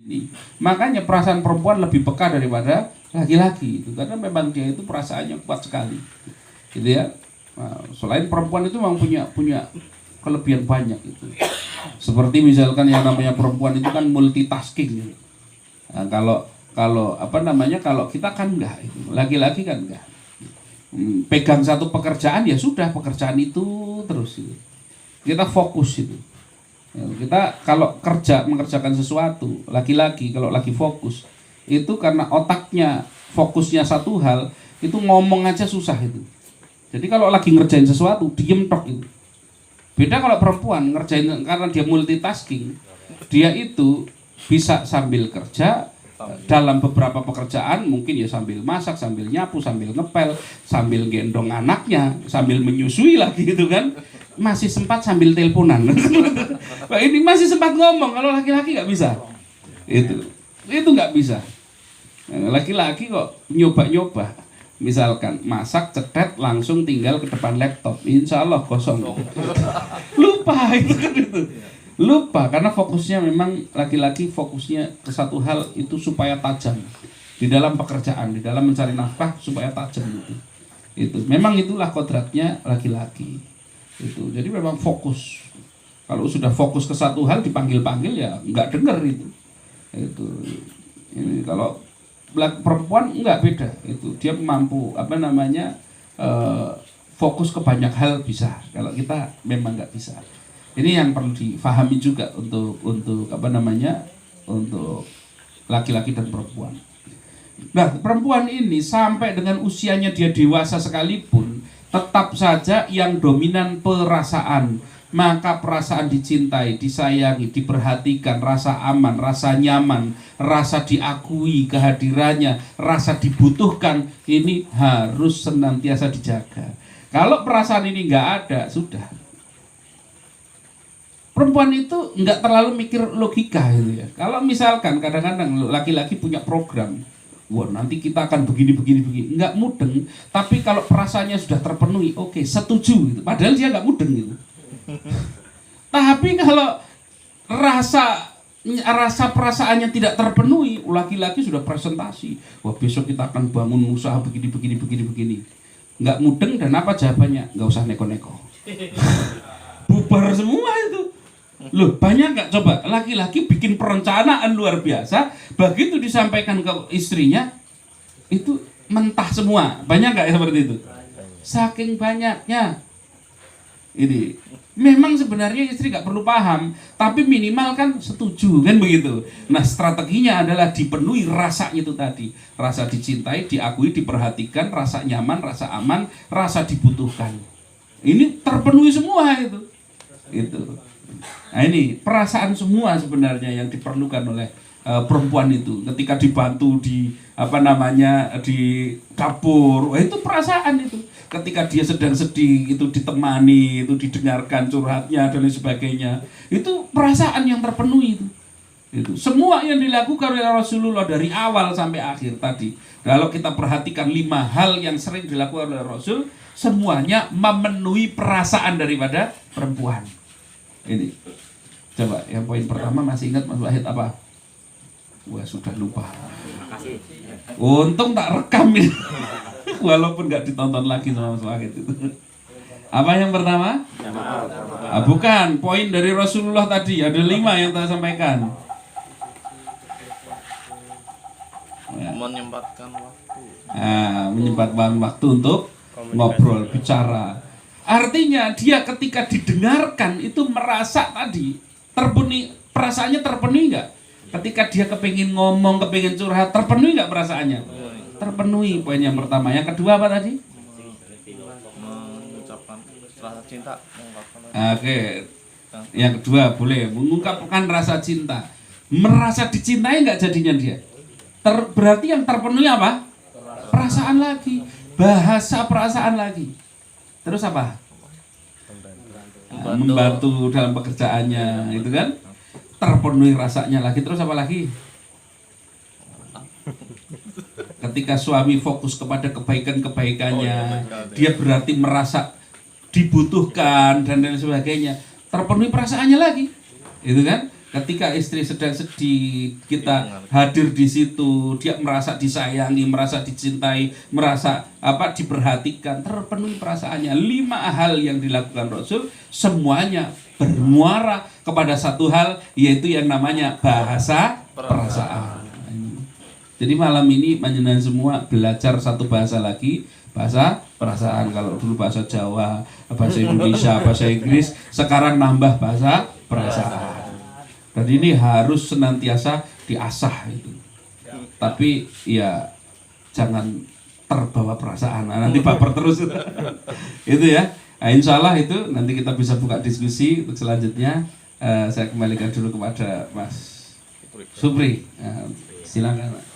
ini. Makanya perasaan perempuan lebih peka daripada laki-laki itu karena memang dia itu perasaannya kuat sekali, gitu ya. Nah, selain perempuan itu memang punya kelebihan banyak itu. Seperti misalkan yang namanya perempuan itu kan multitasking. Gitu. Nah, kalau apa namanya kalau kita kan enggak, itu laki-laki kan enggak. Pegang satu pekerjaan ya sudah pekerjaan itu terus. Gitu. Kita fokus itu. Kita kalau mengerjakan sesuatu, laki-laki kalau lagi fokus itu karena otaknya fokusnya satu hal, itu ngomong aja susah itu. Jadi kalau lagi ngerjain sesuatu diem tok itu. Beda kalau perempuan ngerjain karena dia multitasking, dia itu bisa sambil kerja dalam beberapa pekerjaan, mungkin ya sambil masak, sambil nyapu, sambil ngepel, sambil gendong anaknya, sambil menyusui lagi gitu kan. Masih sempat sambil teleponan. Pak ini masih sempat ngomong, kalau laki-laki nggak bisa. Itu nggak bisa. Laki-laki kok nyoba-nyoba. Misalkan masak, cetet, langsung tinggal ke depan laptop. Insya Allah kosong. Lupa itu kan itu. Lupa karena fokusnya memang laki-laki fokusnya ke satu hal itu supaya tajam di dalam pekerjaan, di dalam mencari nafkah supaya tajam itu. Itu memang itulah kodratnya laki-laki. Itu jadi memang fokus. Kalau sudah fokus ke satu hal dipanggil-panggil ya nggak dengar itu. Ini kalau perempuan nggak beda itu dia mampu fokus ke banyak hal bisa. Kalau kita memang nggak bisa. Ini yang perlu difahami juga untuk untuk laki-laki dan perempuan. Nah, perempuan ini sampai dengan usianya dia dewasa sekalipun tetap saja yang dominan perasaan. Maka perasaan dicintai, disayangi, diperhatikan, rasa aman, rasa nyaman, rasa diakui kehadirannya, rasa dibutuhkan, ini harus senantiasa dijaga. Kalau perasaan ini nggak ada, sudah. Perempuan itu nggak terlalu mikir logika gitu ya. Kalau misalkan kadang-kadang laki-laki punya program, wah nanti kita akan begini, nggak mudeng. Tapi kalau perasaannya sudah terpenuhi, oke, setuju gitu. Padahal dia nggak mudeng gitu. Tapi kalau rasa perasaannya tidak terpenuhi, laki-laki sudah presentasi. Wah besok kita akan bangun usaha begini. Nggak mudeng dan apa jawabannya? Nggak usah neko-neko. Bubar semua itu. Loh banyak nggak coba laki-laki bikin perencanaan luar biasa, begitu disampaikan ke istrinya itu mentah semua. Banyak nggak seperti itu? Saking banyaknya ini memang sebenarnya istri nggak perlu paham, tapi minimal kan setuju kan begitu. Nah strateginya adalah dipenuhi rasa itu tadi, rasa dicintai, diakui, diperhatikan, rasa nyaman, rasa aman, rasa dibutuhkan. Ini terpenuhi semua itu. Nah ini perasaan semua sebenarnya yang diperlukan oleh perempuan itu ketika dibantu di di dapur. Wah, itu perasaan itu. Ketika dia sedang sedih itu ditemani, itu didengarkan curhatnya dan lain sebagainya. Itu perasaan yang terpenuhi itu. Itu semua yang dilakukan oleh Rasulullah dari awal sampai akhir tadi. Kalau kita perhatikan 5 hal yang sering dilakukan oleh Rasul, semuanya memenuhi perasaan daripada perempuan. Ini coba yang poin pertama masih ingat Mas Wahid apa? Wah sudah lupa. Untung tak rekam ini. Walaupun nggak ditonton lagi sama Mas Wahid itu. Apa yang pertama? Bukan poin dari Rasulullah tadi. Ada 5 yang saya sampaikan. Menyempatkan waktu. Menyempatkan waktu untuk ngobrol, bicara. Artinya dia ketika didengarkan itu merasa tadi terpenuhi, perasaannya terpenuhi nggak? Ketika dia kepingin ngomong, kepingin curhat, terpenuhi nggak perasaannya? Terpenuhi. Poin yang pertama. Yang kedua apa tadi? Mengucapkan rasa cinta. Oke. Yang kedua boleh mengungkapkan rasa cinta. Merasa dicintai nggak jadinya dia? Berarti yang terpenuhi apa? Perasaan lagi. Bahasa perasaan lagi. Terus apa? Membantu dalam pekerjaannya, itu kan? Terpenuhi rasanya lagi. Terus apa lagi? Ketika suami fokus kepada kebaikan-kebaikannya, dia berarti merasa dibutuhkan dan lain sebagainya. Terpenuhi perasaannya lagi, itu kan? Ketika istri sedang sedih, kita hadir di situ, dia merasa disayangi, merasa dicintai, merasa diperhatikan, terpenuhi perasaannya. 5 hal yang dilakukan Rasul semuanya bermuara kepada satu hal, yaitu yang namanya bahasa perasaan. Jadi malam ini panjenengan semua belajar satu bahasa lagi, bahasa perasaan. Kalau dulu bahasa Jawa, bahasa Indonesia, bahasa Inggris, sekarang nambah bahasa perasaan. Dan ini harus senantiasa diasah itu. Tapi ya jangan terbawa perasaan, nanti baper terus. Itu ya. Nah, insya Allah itu nanti kita bisa buka diskusi untuk selanjutnya. Saya kembalikan dulu kepada Mas Supri. Silakan.